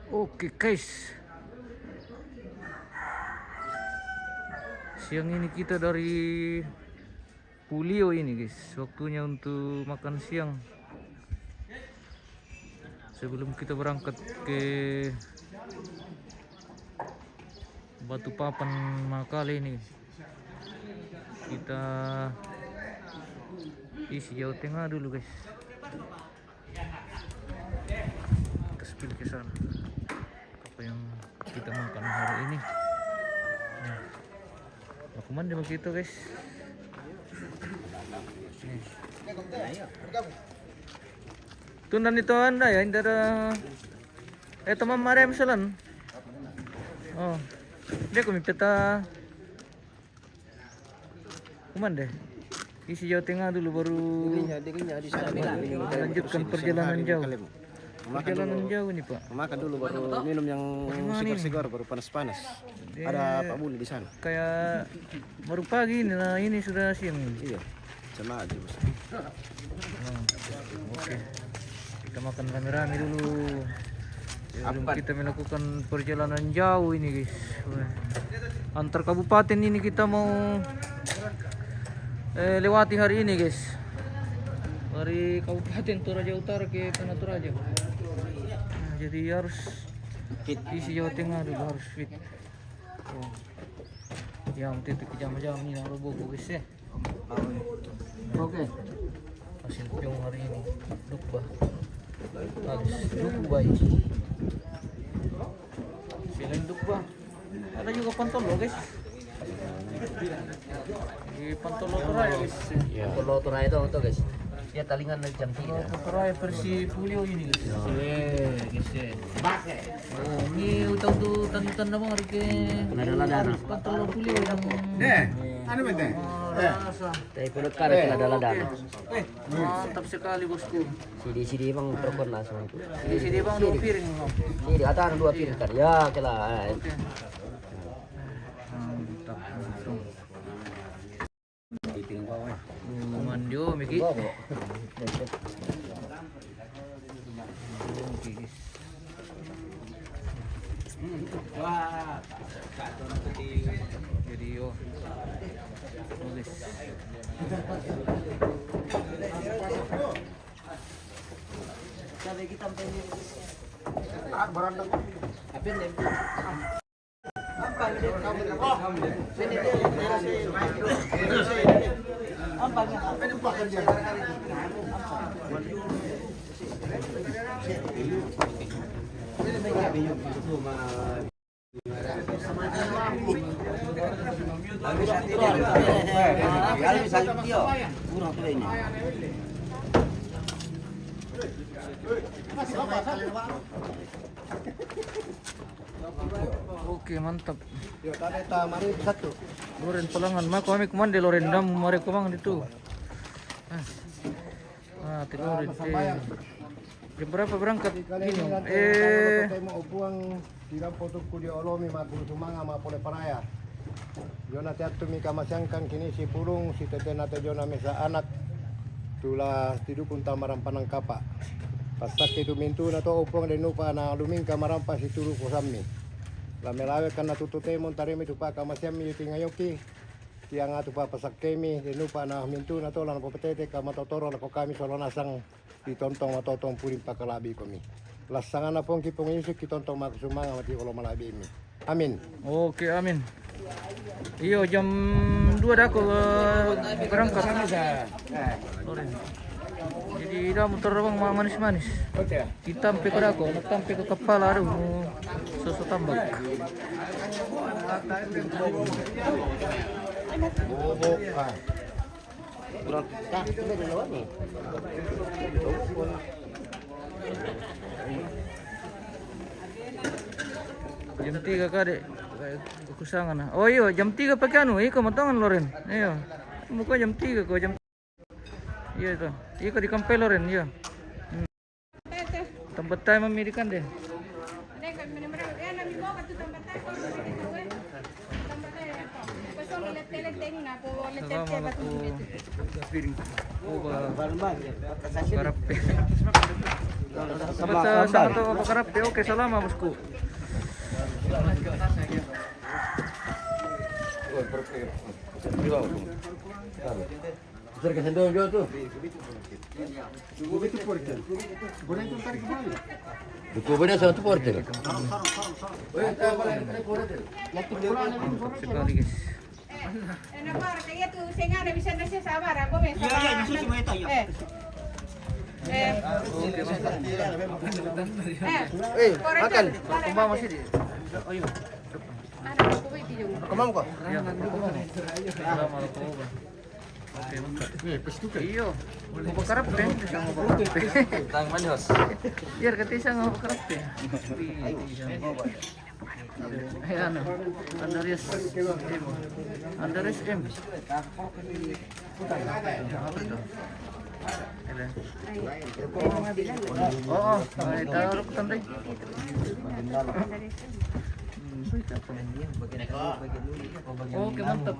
Oke guys, siang ini kita dari Pulio ini guys, waktunya untuk makan siang sebelum kita berangkat ke Balikpapan Makale ini. Kita isi Jawa Tengah dulu guys, kita spill ke sana apa yang kita makan hari ini. Nah, kuman dia begitu guys. Tunan itu anda ya, ini ada teman marah misalnya. Oh, dia kami peta kuman deh. Isi Jawa Tengah dulu baru lanjutkan perjalanan jauh. Perjalanan jauh nih Pak. Makan dulu baru minum yang segar-segar, baru panas-panas. Ada Pak Buli di sana. Kayak baru pagi ini, nah ini sudah siang. Iya, sama aja bos. Oke, kita makan rame-rame dulu. Sebelum kita melakukan perjalanan jauh ini guys. Antar kabupaten ini kita mau lewati hari ini guys. Dari Kabupaten Toraja Utara ke Tanah Toraja. Nah, jadi harus fit. Isi Jawa Tengah dulu harus fit. Oh. Yang titik jam-jam ini harus bobo guys ya. Oke. Hasil piung hari ini dukba. Habis dukba ini. Selain dukba, ada juga pantolo guys. Di pantolo Toraja guys. Ya. Pantolo Toraja itu untuk guys. Dia talingan dari jam 3. Toraja versi Pulio ini guys. Guys ya. Oh, ini utang tuh tanda-tanda bang hari ke Lada-lada. pantolo Pulio yang Anu bete? rasa. Tapi perut kan ada lada-lada. Mantap sekali bosku. Sidi bang perkon langsung itu. Sini bang 2 piring bang. Ini di atas 2 piring kan. Ya, kela. Oke. Mantap langsung. Di piring bawah. Mandio Miki. Oke guys. Wah, Jadi yo. Guys. Sabi kita pengen. berandang. Apa nih? Oke, mantap. Yo, tadi mari satu. Loren pelangan mah kami kuman de Loren dam mari kumang itu. Loren jam berapa berangkat ini? Mau buang tidak potokku di olomi magul sumanga ma pole paraya. Jona tiatu mi kamasyangkan kini si pulung si tete nate jona mesa anak tula tidukun tamaran panang kapa. Pasak itu mintu na to upong de nupa na luming kamaran pa si tulu kusami. Lamelawe kana tututemon taremi tupa kamasyami tingayoki. Tiang atu pa pasak kemi de nupa na mintu na to lan popetete kamatotoro na ko kami solonasang ditontong matotong puring pakalabi kami. Lasangan na pong kipong yusik kitontong makusumanga mati ulo malabi mi. Amin. Oke, amin. Iyo jam 2 dah aku berangkat. Loren. Jadi dah muter bang manis-manis. Kita sampai ke dako, sampai ke kepala aduh susu tambak. Bobok. Kurang tak sudah di luar nih. Jam 3 kadek kusangan. Oh iya jam 3 pakai anu, iko matangan Loren. Iya. Muka jam 3 kau jam. Iya itu. Iko di Kampel Loren, iya. Tempat tayo mamirikan deh. Sama aku piring. Oh, barap. Sama to mapakarap. Oke, salamat bosku. Besar ke sendok juga tuh. Begitu porter. Boleh itu tarik kembali. Betul benar satu porter. Mantap sekali guys. Oke, mantap. Makan. Kumaha masih di. Oh iya. Kemam kok? Ya, salamat ako ba. Oke, mantap. Iyo. Mapakarap din. Tang manhos. Biar katisa nga mapakarap din. Ayan o. Andres M. Andres M. Oo, ay tawag ko tanday. Oke, mantap.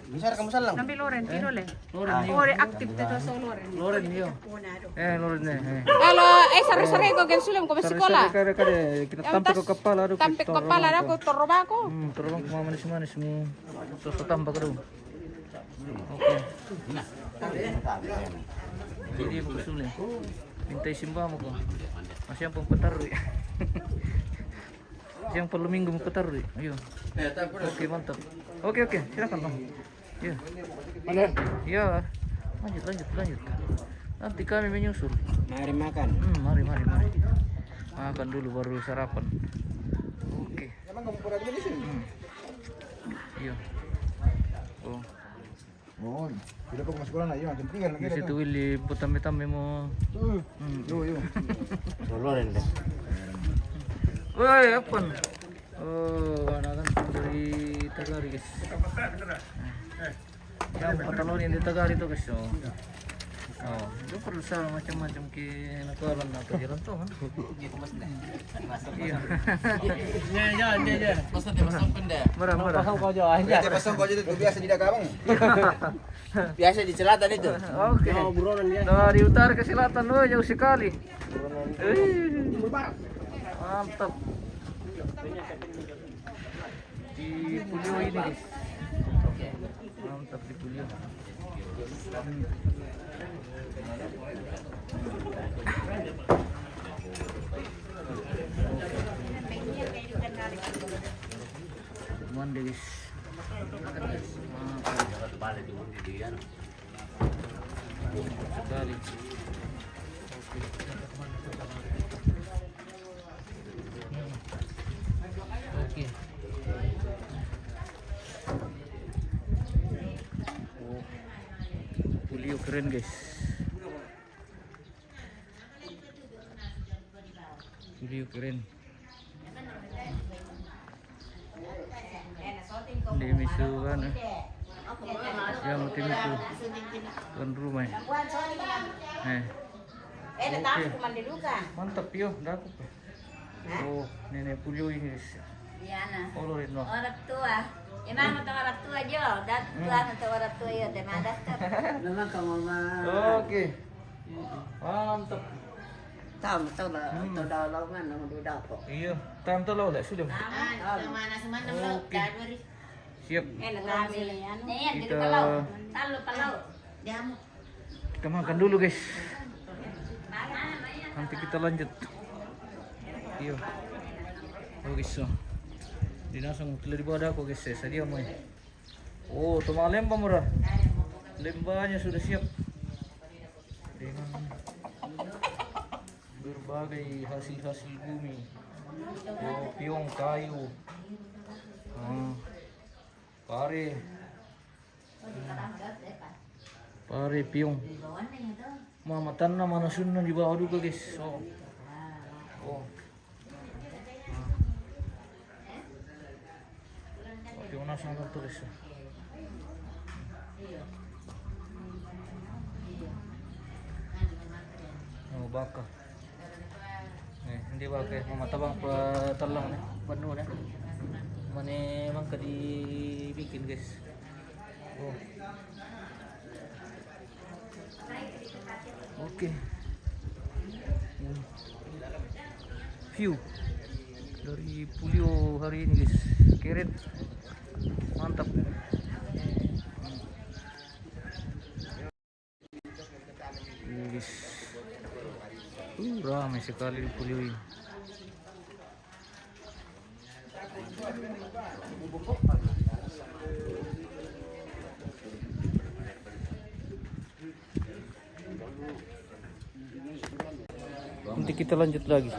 Bisa kamu salang. Nampi Loren, tiro le. Loren niyo. Ore aktif dito sa Loren. Loren niyo. Loren eh. Alo, sare-sare ko gen sulam ko sekolah. Kare kita tampil ko kepala aduh. Tampik kepala ako toroba ko. Terus mau manis-manis mu. Terus tambah ke Oke. Jadi aku sulit. Minta simba mo ko. Masih yang pempetarui. Yang perlu minggu mau petarui. Ayo. Oke, mantap. Oke, silakan dong. Iya. Iya. Lanjut. Nanti kami menyusul. Mari makan. Mari. Makan dulu baru sarapan. Oke. Emang kamu pernah di sini? Iya. Oh. Oh, tidak kok masuk na iyo, tinggal Di situ Willy putambe-tambe mo. Yo. Loren deh. Woi, apaan? Oh, anak kan dari Tagari guys. Yang Pataloni di Tagari tuh guys. Oh, itu perlu salah macam-macam ke nakalan atau jalan tuh kan? Iya. Ya. Pasang pendek. Marah. Pasang kau jadi biasa di dagang. Biasa di selatan itu. Oke. Dari utara ke selatan, oh jauh sekali. Mantap. Di Pulau ini guys. Mantap di Pulau. Mandi guys. Sekali. Oke. Julio keren guys. Julio keren. Di misukan yang tim itu kan rumah. Oke. Mantap yo, dapat. Oh, nenek Julio ini guys. Yana. Oh, Loren no. Orang tua. Emang atau orang tua jo, dat tua atau orang tua yo, tema dasar. Nama kamu mah. Oke. Mantap. Tahu dah lawangan nama duda kok. Iya, tam tolo lah sudah. Mana semana lo, kaduri. Siap. Ngambil anu. Nih, di Kita palau. Diamu. kita makan dulu guys. Nanti kita lanjut. Iya. Oh guys, so. Dinasang telur ibadah aku guys, sadia mo. Oh, tumak lemba murah. Lembanya sudah siap. Dengan berbagai hasil-hasil bumi. Oh, piong kayu. Pare piong. Mama tanah mana sunnah di bawah juga guys. Oh. Piong nasa ang tulis. Oh, baka. Hindi baka. Mamatabang pa talang na. Bano na. Mane mang bikin guys. Oh. Oke. review dari Pulio hari ini guys. Keren, mantap. Ini guys, ramai sekali di Pulio ini. Nanti kita lanjut lagi.